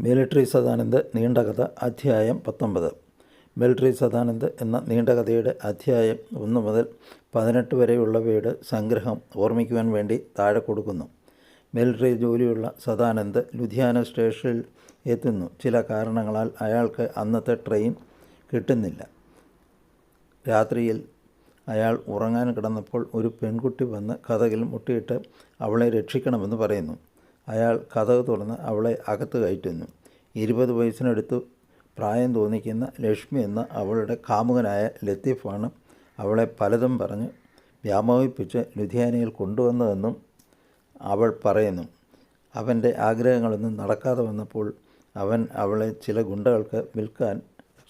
Military Sadanand നീണ്ടകഥ അധ്യായം 19. Military Sadanand എന്ന നീണ്ടകഥയുടെ അധ്യായം 1 മുതൽ 18 വരെയുള്ളവയുടെ സംഗ്രഹം ഓർമ്മിക്കുവാൻ വേണ്ടി താഴെ കൊടുക്കുന്നു. മിലിട്ടറി ജോലിയുള്ള സദാനന്ദ് ലുധിയാന സ്റ്റേഷനിൽ എത്തുന്നു. ചില കാരണങ്ങളാൽ അയാൾക്ക് അന്നത്തെ ട്രെയിൻ കിട്ടുന്നില്ല. രാത്രിയിൽ അയാൾ ഉറങ്ങാൻ കിടന്നപ്പോൾ ഒരു പെൺകുട്ടി വന്ന് കതകിൽ മുട്ടിയിട്ട് അവളെ രക്ഷിക്കണമെന്ന് പറയുന്നു. അയാൾ കതക് തുറന്ന് അവളെ അകത്ത് കയറ്റുന്നു. 20 വയസ്സിനടുത്ത് പ്രായം തോന്നിക്കുന്ന ലക്ഷ്മി എന്ന അവളുടെ കാമുകനായ ലത്തീഫാണ് അവളെ പലതും പറഞ്ഞ് വ്യാമോഹിപ്പിച്ച് ലുധിയാനയിൽ കൊണ്ടുവന്നതെന്നും അവൾ പറയുന്നു. അവൻ്റെ ആഗ്രഹങ്ങളൊന്നും നടക്കാതെ വന്നപ്പോൾ അവൻ അവളെ ചില ഗുണ്ടകൾക്ക് വിൽക്കാൻ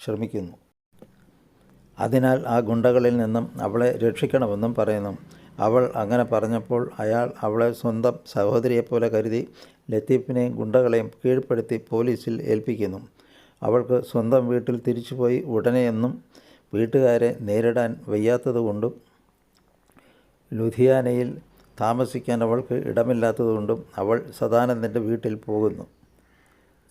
ശ്രമിക്കുന്നു. അതിനാൽ ആ ഗുണ്ടകളിൽ നിന്നും അവളെ രക്ഷിക്കണമെന്നും പറയുന്നു. അവൾ അങ്ങനെ പറഞ്ഞപ്പോൾ അയാൾ അവളെ സ്വന്തം സഹോദരിയെപ്പോലെ കരുതി ലത്തീഫിനെയും ഗുണ്ടകളെയും കീഴ്പ്പെടുത്തി പോലീസിൽ ഏൽപ്പിക്കുന്നു. അവൾക്ക് സ്വന്തം വീട്ടിൽ തിരിച്ചുപോയി ഉടനെയൊന്നും വീട്ടുകാരെ നേരിടാൻ വയ്യാത്തതുകൊണ്ടും ലുധിയാനയിൽ താമസിക്കാൻ അവൾക്ക് ഇടമില്ലാത്തതുകൊണ്ടും അവൾ സദാനന്ദൻ്റെ വീട്ടിൽ പോകുന്നു.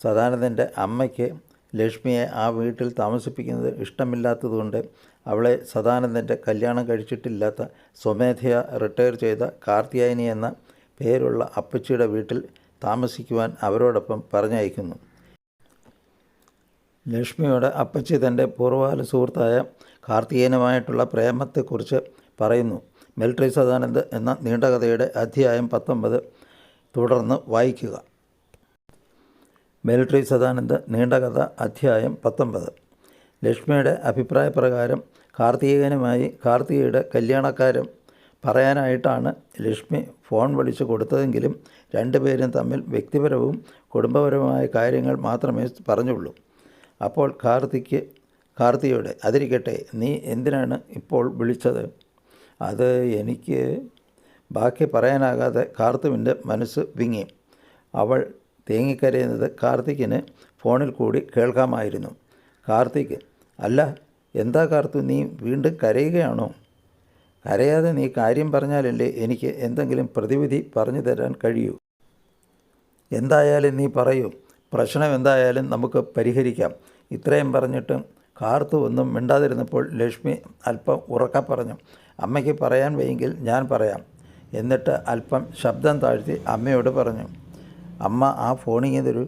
സദാനന്ദൻ്റെ അമ്മയ്ക്ക് ലക്ഷ്മിയെ ആ വീട്ടിൽ താമസിപ്പിക്കുന്നത് ഇഷ്ടമില്ലാത്തതുകൊണ്ട് അവളെ സദാനന്ദൻ്റെ കല്യാണം കഴിച്ചിട്ടില്ലാത്ത സ്വമേധയാ റിട്ടയർ ചെയ്ത കാർത്തിയായനി എന്ന പേരുള്ള അപ്പച്ചിയുടെ വീട്ടിൽ താമസിക്കുവാൻ അവരോടൊപ്പം പറഞ്ഞയക്കുന്നു. ലക്ഷ്മിയോട് അപ്പച്ചി തൻ്റെ പൂർവ്വകാല സുഹൃത്തായ കാർത്തികേയനുമായിട്ടുള്ള പ്രേമത്തെക്കുറിച്ച് പറയുന്നു. മിലിട്ടറി സദാനന്ദ് എന്ന നീണ്ടകഥയുടെ അധ്യായം 19 തുടർന്ന് വായിക്കുക. മിലിട്ടറി സദാനന്ദ് നീണ്ടകഥ അധ്യായം 19. ലക്ഷ്മിയുടെ അഭിപ്രായപ്രകാരം കാർത്തികേയനുമായി കാർത്തികയുടെ കല്യാണക്കാര്യം പറയാനായിട്ടാണ് ലക്ഷ്മി ഫോൺ വിളിച്ചു കൊടുത്തതെങ്കിലും രണ്ടുപേരും തമ്മിൽ വ്യക്തിപരവും കുടുംബപരവുമായ കാര്യങ്ങൾ മാത്രമേ പറഞ്ഞുള്ളൂ. അപ്പോൾ കാർത്തികയോട് അതിരിക്കട്ടെ, നീ എന്തിനാണ് ഇപ്പോൾ വിളിച്ചത്? അത് എനിക്ക് ബാക്കി പറയാനാകാതെ കാർത്തുവിൻ്റെ മനസ്സ് വിങ്ങി. അവൾ തേങ്ങിക്കരയുന്നത് കാർത്തിക്കിന് ഫോണിൽ കൂടി കേൾക്കാമായിരുന്നു. കാർത്തിക്: അല്ല, എന്താ കാർത്തു, നീ വീണ്ടും കരയുകയാണോ? കരയാതെ നീ കാര്യം പറഞ്ഞാലല്ലേ എനിക്ക് എന്തെങ്കിലും പ്രതിവിധി പറഞ്ഞു തരാൻ കഴിയൂ. എന്തായാലും നീ പറയൂ, പ്രശ്നം എന്തായാലും നമുക്ക് പരിഹരിക്കാം. ഇത്രയും പറഞ്ഞിട്ടും കാർത്തു ഒന്നും മിണ്ടാതിരുന്നപ്പോൾ ലക്ഷ്മി അല്പം ഉറക്കെ പറഞ്ഞു. അമ്മയ്ക്ക് പറയാൻ വയ്യെങ്കിൽ ഞാൻ പറയാം. എന്നിട്ട് അല്പം ശബ്ദം താഴ്ത്തി അമ്മയോട് പറഞ്ഞു. അമ്മ ആ ഫോണിങ് തരൂ.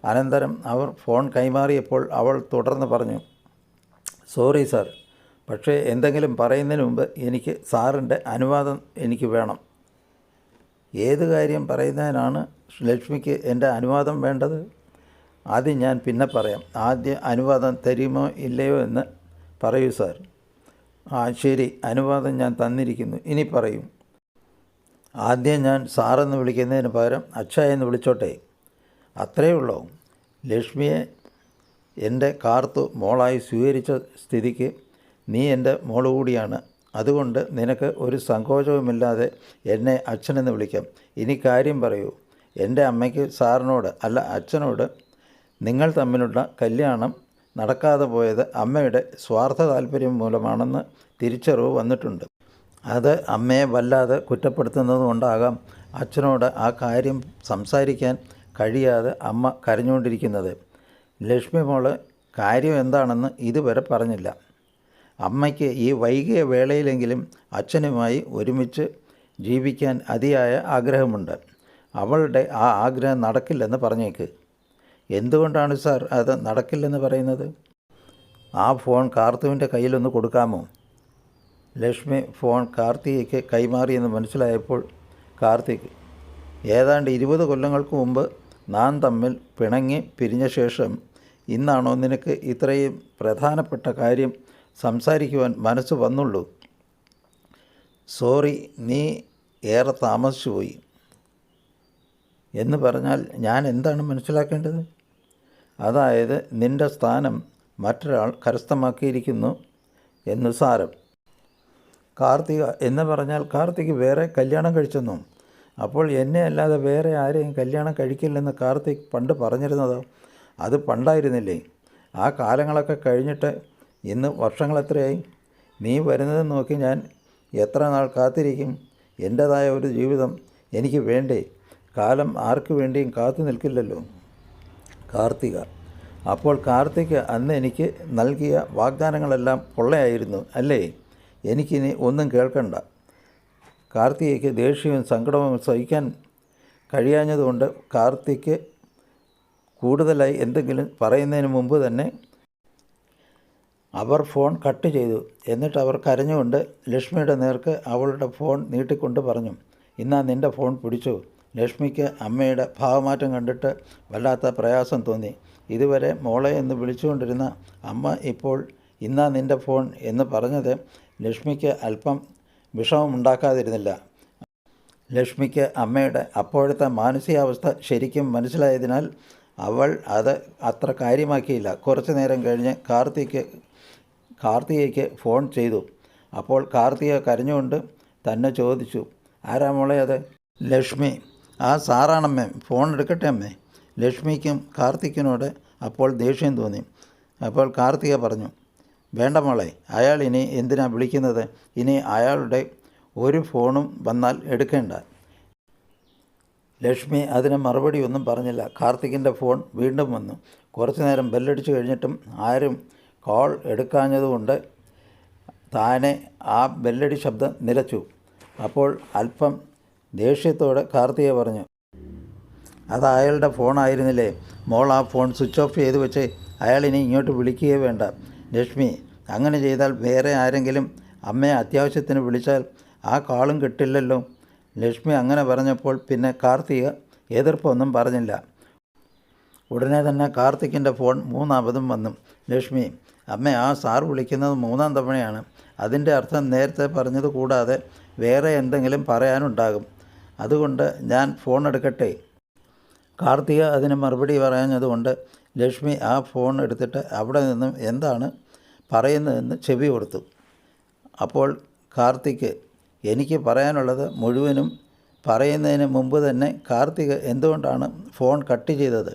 അനന്തരം അവർ ഫോൺ കൈമാറിയപ്പോൾ അവൾ തുടർന്ന് പറഞ്ഞു. സോറി സാർ, പക്ഷേ എന്തെങ്കിലും പറയുന്നതിന് മുമ്പ് എനിക്ക് സാറിൻ്റെ അനുവാദം എനിക്ക് വേണം. ഏത് കാര്യം പറയുന്നതിനാണ് ലക്ഷ്മിക്ക് എൻ്റെ അനുവാദം വേണ്ടത്? ആദ്യം ഞാൻ പിന്നെ പറയാം. ആദ്യം അനുവാദം തരുമോ ഇല്ലയോ എന്ന് പറയൂ സാർ. ശരി, അനുവാദം ഞാൻ തന്നിരിക്കുന്നു. ഇനി പറയും. ആദ്യം ഞാൻ സാറെന്ന് വിളിക്കുന്നതിന് പകരം അച്ഛ എന്ന് വിളിച്ചോട്ടെ. അത്രയേ ഉള്ളൂ. ലക്ഷ്മിയെ എൻ്റെ കാർത്തു മോളായി സ്വീകരിച്ച സ്ഥിതിക്ക് നീ എൻ്റെ മോള് കൂടിയാണ്. അതുകൊണ്ട് നിനക്ക് ഒരു സങ്കോചവുമില്ലാതെ എന്നെ അച്ഛനെന്ന് വിളിക്കാം. ഇനി കാര്യം പറയൂ. എൻ്റെ അമ്മയ്ക്ക് സാറിനോട് അല്ല അച്ഛനോട് നിങ്ങൾ തമ്മിലുള്ള കല്യാണം നടക്കാതെ പോയത് അമ്മയുടെ സ്വാർത്ഥ താല്പര്യം മൂലമാണെന്ന് തിരിച്ചറിവ് വന്നിട്ടുണ്ട്. അത് അമ്മയെ വല്ലാതെ കുറ്റപ്പെടുത്തുന്നത് കൊണ്ടാകാം അച്ഛനോട് ആ കാര്യം സംസാരിക്കാൻ കഴിയാതെ അമ്മ കരഞ്ഞുകൊണ്ടിരിക്കുന്നത്. ലക്ഷ്മി മോള് കാര്യം എന്താണെന്ന് ഇതുവരെ പറഞ്ഞില്ല. അമ്മയ്ക്ക് ഈ വൈകിയ വേളയിലെങ്കിലും അച്ഛനുമായി ഒരുമിച്ച് ജീവിക്കാൻ അതിയായ ആഗ്രഹമുണ്ട്. അവളുടെ ആ ആഗ്രഹം നടക്കില്ലെന്ന് പറഞ്ഞേക്ക്. എന്തുകൊണ്ടാണ് സാർ അത് നടക്കില്ലെന്ന് പറയുന്നത്? ആ ഫോൺ കാർത്തുവിൻ്റെ കയ്യിലൊന്ന് കൊടുക്കാമോ? ലക്ഷ്മി ഫോൺ കാർത്തികയ്ക്ക് കൈമാറിയെന്ന് മനസ്സിലായപ്പോൾ കാർത്തിക്: ഏതാണ്ട് 20 കൊല്ലങ്ങൾക്ക് മുമ്പ് നാം തമ്മിൽ പിണങ്ങി പിരിഞ്ഞ ശേഷം ഇന്നാണോ നിനക്ക് ഇത്രയും പ്രധാനപ്പെട്ട കാര്യം സംസാരിക്കുവാൻ മനസ്സ് വന്നുള്ളൂ? സോറി, നീ ഏറെ താമസിച്ചു പോയി എന്ന് പറഞ്ഞാൽ ഞാൻ എന്താണ് മനസ്സിലാക്കേണ്ടത്? അതായത് നിൻ്റെ സ്ഥാനം മറ്റൊരാൾ കരസ്ഥമാക്കിയിരിക്കുന്നു എന്ന് സാരം. കാർത്തിക എന്ന് പറഞ്ഞാൽ കാർത്തിക് വേറെ കല്യാണം കഴിച്ചെന്നോ? അപ്പോൾ എന്നെ അല്ലാതെ വേറെ ആരെയും കല്യാണം കഴിക്കില്ലെന്ന് കാർത്തിക് പണ്ട് പറഞ്ഞിരുന്നതോ? അത് പണ്ടായിരുന്നില്ലേ? ആ കാലങ്ങളൊക്കെ കഴിഞ്ഞിട്ട് ഇന്ന് വർഷങ്ങളെത്രയായി? നീ വരുന്നത് നോക്കി ഞാൻ എത്ര നാൾ കാത്തിരിക്കും? എൻ്റേതായ ഒരു ജീവിതം എനിക്ക് വേണ്ടേ? കാലം ആർക്കു വേണ്ടിയും കാത്തു നിൽക്കില്ലല്ലോ. കാർത്തിക: അപ്പോൾ കാർത്തിക് അന്ന് എനിക്ക് നൽകിയ വാഗ്ദാനങ്ങളെല്ലാം പൊള്ളയായിരുന്നു അല്ലേ? എനിക്കിനി ഒന്നും കേൾക്കണ്ട. കാർത്തികയ്ക്ക് ദേഷ്യവും സങ്കടവും സഹിക്കാൻ കഴിയാഞ്ഞതുകൊണ്ട് കാർത്തിക് കൂടുതലായി എന്തെങ്കിലും പറയുന്നതിന് മുമ്പ് തന്നെ അവർ ഫോൺ കട്ട് ചെയ്തു. എന്നിട്ട് അവർ കരഞ്ഞുകൊണ്ട് ലക്ഷ്മിയുടെ നേർക്ക് അവളുടെ ഫോൺ നീട്ടിക്കൊണ്ട് പറഞ്ഞു, "ഇന്നാ നിൻ്റെ ഫോൺ പിടിച്ചു." ലക്ഷ്മിക്ക് അമ്മയുടെ ഭാവമാറ്റം കണ്ടിട്ട് വല്ലാത്ത പ്രയാസം തോന്നി. ഇതുവരെ മോളെ എന്ന് വിളിച്ചുകൊണ്ടിരുന്ന അമ്മ ഇപ്പോൾ "ഇന്നാ നിൻ്റെ ഫോൺ" എന്ന് പറഞ്ഞത് ലക്ഷ്മിക്ക് അല്പം വിഷമമുണ്ടാക്കാതിരുന്നില്ല. ലക്ഷ്മിക്ക് അമ്മയുടെ അപ്പോഴത്തെ മാനസികാവസ്ഥ ശരിക്കും മനസ്സിലായതിനാൽ അവൾ അത് അത്ര കാര്യമാക്കിയില്ല. കുറച്ചു നേരം കഴിഞ്ഞ് കാർത്തികയ്ക്ക് ഫോൺ ചെയ്തു. അപ്പോൾ കാർത്തിക കരഞ്ഞുകൊണ്ട് തന്നെ ചോദിച്ചു, "ആരാ മോളെ അത്?" "ലക്ഷ്മി." "ആ സാറാണമ്മേ, ഫോൺ എടുക്കട്ടെ അമ്മേ?" ലക്ഷ്മിക്കും കാർത്തിക്കിനോട് അപ്പോൾ ദേഷ്യം തോന്നി. അപ്പോൾ കാർത്തിക പറഞ്ഞു, "വേണ്ട മോളെ, അയാൾ ഇനി എന്തിനാ വിളിക്കുന്നത്? ഇനി അയാളുടെ ഒരു ഫോണും വന്നാൽ എടുക്കേണ്ട." ലക്ഷ്മി അതിന് മറുപടി ഒന്നും പറഞ്ഞില്ല. കാർത്തികിൻ്റെ ഫോൺ വീണ്ടും വന്നു. കുറച്ചു നേരം ബെല്ലടിച്ചു കഴിഞ്ഞിട്ടും ആരും കോൾ എടുക്കാഞ്ഞതുകൊണ്ട് താനെ ആ ബെല്ലടി ശബ്ദം നിലച്ചു. അപ്പോൾ അല്പം ദേഷ്യത്തോടെ കാർത്തിക പറഞ്ഞു, "അത് അയാളുടെ ഫോണായിരുന്നില്ലേ? മോൾ ആ ഫോൺ സ്വിച്ച് ഓഫ് ചെയ്ത് വെച്ച് അയാളിനി ഇങ്ങോട്ട് വിളിക്കുകയേ വേണ്ട." "ലക്ഷ്മി, അങ്ങനെ ചെയ്താൽ വേറെ ആരെങ്കിലും അമ്മയെ അത്യാവശ്യത്തിന് വിളിച്ചാൽ ആ കാളും കിട്ടില്ലല്ലോ." ലക്ഷ്മി അങ്ങനെ പറഞ്ഞപ്പോൾ പിന്നെ കാർത്തിക എതിർപ്പൊന്നും പറഞ്ഞില്ല. ഉടനെ തന്നെ കാർത്തിക്കിൻ്റെ ഫോൺ മൂന്നാമതും വന്നു. "ലക്ഷ്മി, അമ്മ ആ സാർ വിളിക്കുന്നത് 3-ാം തവണയാണ്. അതിൻ്റെ അർത്ഥം നേരത്തെ പറഞ്ഞത് കൂടാതെ വേറെ എന്തെങ്കിലും പറയാനുണ്ടാകും. അതുകൊണ്ട് ഞാൻ ഫോൺ എടുക്കട്ടെ?" കാർത്തിക അതിന് മറുപടി പറയാഞ്ഞതുകൊണ്ട് ലക്ഷ്മി ആ ഫോൺ എടുത്തിട്ട് അവിടെ നിന്നും എന്താണ് പറയുന്നതെന്ന് ചെവി കൊടുത്തു. അപ്പോൾ കാർത്തിക് എനിക്ക് പറയാനുള്ളത് മുഴുവനും പറയുന്നതിന് മുമ്പ് തന്നെ കാർത്തിക് എന്തുകൊണ്ടാണ് ഫോൺ കട്ട് ചെയ്തത്?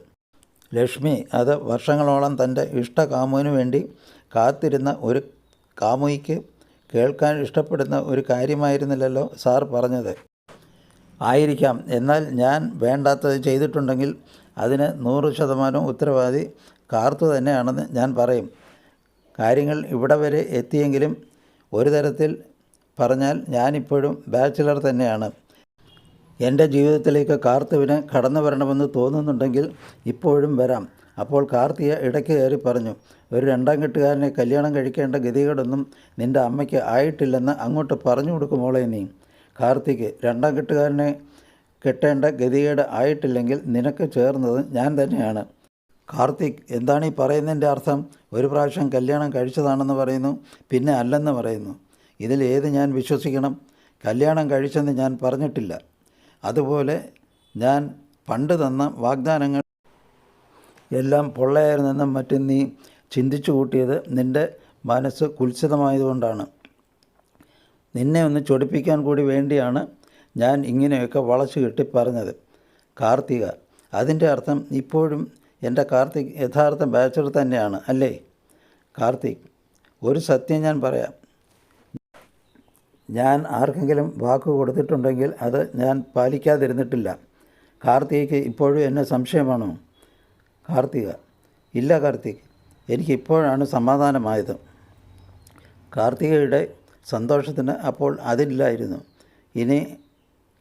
ലക്ഷ്മി അത് വർഷങ്ങളോളം തൻ്റെ ഇഷ്ടകാമുവിന് വേണ്ടി കാത്തിരുന്ന ഒരു കാമുകിക്ക് കേൾക്കാൻ ഇഷ്ടപ്പെടുന്ന ഒരു കാര്യമായിരുന്നില്ലല്ലോ സാർ പറഞ്ഞത്. ആയിരിക്കാം, എന്നാൽ ഞാൻ വേണ്ടാത്തത് ചെയ്തിട്ടുണ്ടെങ്കിൽ അതിന് 100% ഉത്തരവാദി കാർത്തു തന്നെയാണെന്ന് ഞാൻ പറയും. കാര്യങ്ങൾ ഇവിടെ വരെ എത്തിയെങ്കിലും ഒരു തരത്തിൽ പറഞ്ഞാൽ ഞാനിപ്പോഴും ബാച്ചിലർ തന്നെയാണ്. എൻ്റെ ജീവിതത്തിലേക്ക് കാർത്തുവിന് കടന്നു വരണമെന്ന് തോന്നുന്നുണ്ടെങ്കിൽ ഇപ്പോഴും വരാം. അപ്പോൾ കാർത്തിക ഇടയ്ക്ക് കയറി പറഞ്ഞു, "ഒരു 2ാം കെട്ടുകാരനെ കല്യാണം കഴിക്കേണ്ട ഗതികേടൊന്നും നിൻ്റെ അമ്മയ്ക്ക് ആയിട്ടില്ലെന്ന് അങ്ങോട്ട് പറഞ്ഞു കൊടുക്കുമോളെ നീ." കാർത്തിക്: 2ാം കെട്ടുകാരനെ കെട്ടേണ്ട ഗതികേട് ആയിട്ടില്ലെങ്കിൽ നിനക്ക് ചേർന്നത് ഞാൻ തന്നെയാണ്. കാർത്തിക്: എന്താണ് ഈ പറയുന്നതിൻ്റെ അർത്ഥം? ഒരു പ്രാവശ്യം കല്യാണം കഴിച്ചതാണെന്ന് പറയുന്നു, പിന്നെ അല്ലെന്ന് പറയുന്നു. ഇതിൽ ഏത് ഞാൻ വിശ്വസിക്കണം? കല്യാണം കഴിച്ചെന്ന് ഞാൻ പറഞ്ഞിട്ടില്ല. അതുപോലെ ഞാൻ പണ്ട് തന്ന വാഗ്ദാനങ്ങൾ എല്ലാം പൊള്ളയായിരുന്നെന്നും മറ്റും നീ ചിന്തിച്ചു കൂട്ടിയത് നിൻ്റെ മനസ്സ് കുൽസിതമായതുകൊണ്ടാണ്. നിന്നെ ഒന്ന് ചൊടിപ്പിക്കാൻ കൂടി വേണ്ടിയാണ് ഞാൻ ഇങ്ങനെയൊക്കെ വളച്ചു കെട്ടി പറഞ്ഞത്." കാർത്തിക: അതിൻ്റെ അർത്ഥം ഇപ്പോഴും എൻ്റെ കാർത്തിക് യഥാർത്ഥ ബാച്ചലർ തന്നെയാണ് അല്ലേ? കാർത്തിക്: ഒരു സത്യം ഞാൻ പറയാം. ഞാൻ ആർക്കെങ്കിലും വാക്ക് കൊടുത്തിട്ടുണ്ടെങ്കിൽ അത് ഞാൻ പാലിക്കാതിരുന്നിട്ടില്ല. കാർത്തികയ്ക്ക് ഇപ്പോഴും എന്നെ സംശയമാണോ? കാർത്തിക: ഇല്ല കാർത്തിക്, എനിക്കിപ്പോഴാണ് സമാധാനമായത്. കാർത്തികയുടെ സന്തോഷത്തിന് അപ്പോൾ അതില്ലായിരുന്നു. ഇനി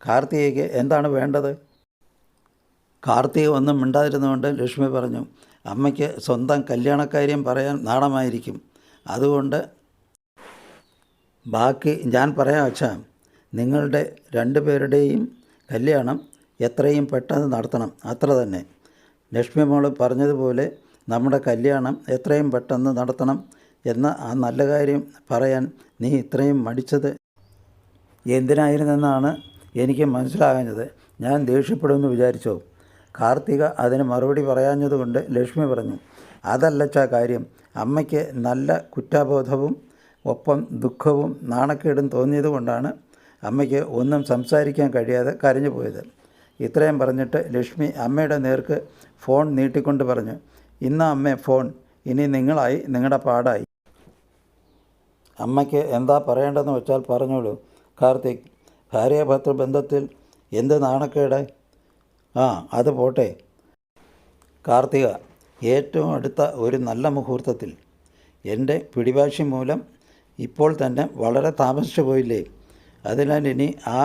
കാർത്തികയ്ക്ക് എന്താണ് വേണ്ടത്? കാർത്തിക ഒന്നും മിണ്ടാതിരുന്നുകൊണ്ട് ലക്ഷ്മി പറഞ്ഞു, "അമ്മയ്ക്ക് സ്വന്തം കല്യാണക്കാര്യം പറയാൻ നാണമായിരിക്കും. അതുകൊണ്ട് ബാക്കി ഞാൻ പറയാം അച്ഛാ. നിങ്ങളുടെ 2 പേരുടെയും കല്യാണം എത്രയും പെട്ടെന്ന് നടത്തണം, അത്ര തന്നെ. ലക്ഷ്മി മോൾ പറഞ്ഞതുപോലെ നമ്മുടെ കല്യാണം എത്രയും പെട്ടെന്ന് നടത്തണം എന്ന ആ നല്ല കാര്യം പറയാൻ നീ ഇത്രയും മടിച്ചത് എന്തിനായിരുന്നെന്നാണ് എനിക്ക് മനസ്സിലാകാഞ്ഞത്. ഞാൻ ദേഷ്യപ്പെടുമെന്ന് വിചാരിച്ചോ?" കാർത്തിക അതിന് മറുപടി പറയാഞ്ഞതുകൊണ്ട് ലക്ഷ്മി പറഞ്ഞു, "അതല്ലച്ചാ കാര്യം. അമ്മയ്ക്ക് നല്ല കുറ്റബോധവും ഒപ്പം ദുഃഖവും നാണക്കേടും തോന്നിയത് കൊണ്ടാണ് അമ്മയ്ക്ക് ഒന്നും സംസാരിക്കാൻ കഴിയാതെ കരഞ്ഞു പോയത്." ഇത്രയും പറഞ്ഞിട്ട് ലക്ഷ്മി അമ്മയുടെ നേർക്ക് ഫോൺ നീട്ടിക്കൊണ്ട് പറഞ്ഞു, "ഇന്നാ അമ്മേ ഫോൺ. ഇനി നിങ്ങളായി, നിങ്ങളുടെ പാടായി. അമ്മയ്ക്ക് എന്താ പറയേണ്ടതെന്ന് വെച്ചാൽ പറഞ്ഞോളൂ." കാർത്തിക്: ഭാര്യാഭർത്തൃ ബന്ധത്തിൽ എന്ത് നാണക്കേട്? അത് പോട്ടെ. കാർത്തിക, ഏറ്റവും അടുത്ത ഒരു നല്ല മുഹൂർത്തത്തിൽ. എൻ്റെ പിടിവാശി മൂലം ഇപ്പോൾ തന്നെ വളരെ താമസിച്ചു പോയില്ലേ? അതിനാൽ ഇനി ആ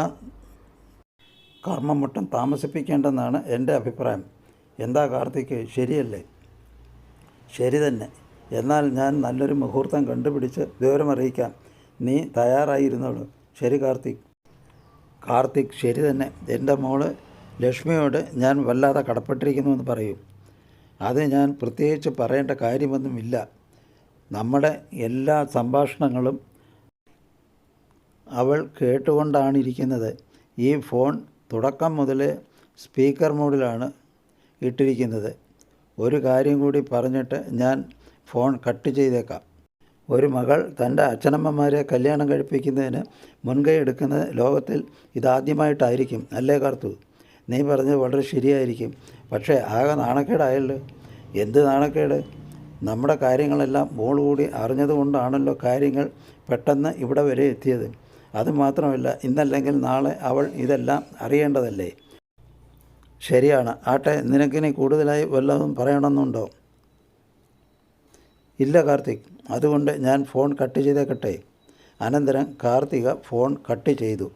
കർമ്മമുട്ടം താമസിപ്പിക്കേണ്ടെന്നാണ് എൻ്റെ അഭിപ്രായം. എന്താ കാർത്തിക്, ശരിയല്ലേ? ശരി തന്നെ. എന്നാൽ ഞാൻ നല്ലൊരു മുഹൂർത്തം കണ്ടുപിടിച്ച് വിവരമറിയിക്കാം. നീ തയ്യാറായിരുന്നോളൂ. ശരി കാർത്തിക്. കാർത്തിക്, ശരി തന്നെ. എൻ്റെ മോള് ലക്ഷ്മിയോട് ഞാൻ വല്ലാതെ കടപ്പെട്ടിരിക്കുന്നുവെന്ന് പറയൂ. അത് ഞാൻ പ്രത്യേകിച്ച് പറയേണ്ട കാര്യമൊന്നുമില്ല. നമ്മുടെ എല്ലാ സംഭാഷണങ്ങളും അവൾ കേട്ടുകൊണ്ടാണിരിക്കുന്നത്. ഈ ഫോൺ തുടക്കം മുതൽ സ്പീക്കർ മോഡിലാണ് ഇട്ടിരിക്കുന്നത്. ഒരു കാര്യം കൂടി പറഞ്ഞിട്ട് ഞാൻ ഫോൺ കട്ട് ചെയ്തേക്കാം. ഒരു മകൾ തൻ്റെ അച്ഛനമ്മമാരെ കല്യാണം കഴിപ്പിക്കുന്നതിന് മുൻകൈ എടുക്കുന്നത് ലോകത്തിൽ ഇതാദ്യമായിട്ടായിരിക്കും, അല്ലേ കാർത്തു? നീ പറഞ്ഞത് വളരെ ശരിയായിരിക്കും. പക്ഷേ ആകെ നാണക്കേടായല്ലോ. എന്ത് നാണക്കേട്? നമ്മുടെ കാര്യങ്ങളെല്ലാം മോൾ കൂടി അറിഞ്ഞതുകൊണ്ടാണല്ലോ കാര്യങ്ങൾ പെട്ടെന്ന് ഇവിടെ വരെ എത്തിയത്. അതുമാത്രമല്ല, ഇന്നല്ലെങ്കിൽ നാളെ അവൾ ഇതെല്ലാം അറിയേണ്ടതല്ലേ? ശരിയാണ്. ആട്ടെ, നിനക്കിനി കൂടുതലായി വല്ലതും പറയണമെന്നുണ്ടോ? ഇല്ല കാർത്തിക്. അതുകൊണ്ട് ഞാൻ ഫോൺ കട്ട് ചെയ്തേക്കട്ടെ. അനന്തരം കാർത്തിക ഫോൺ കട്ട് ചെയ്തു.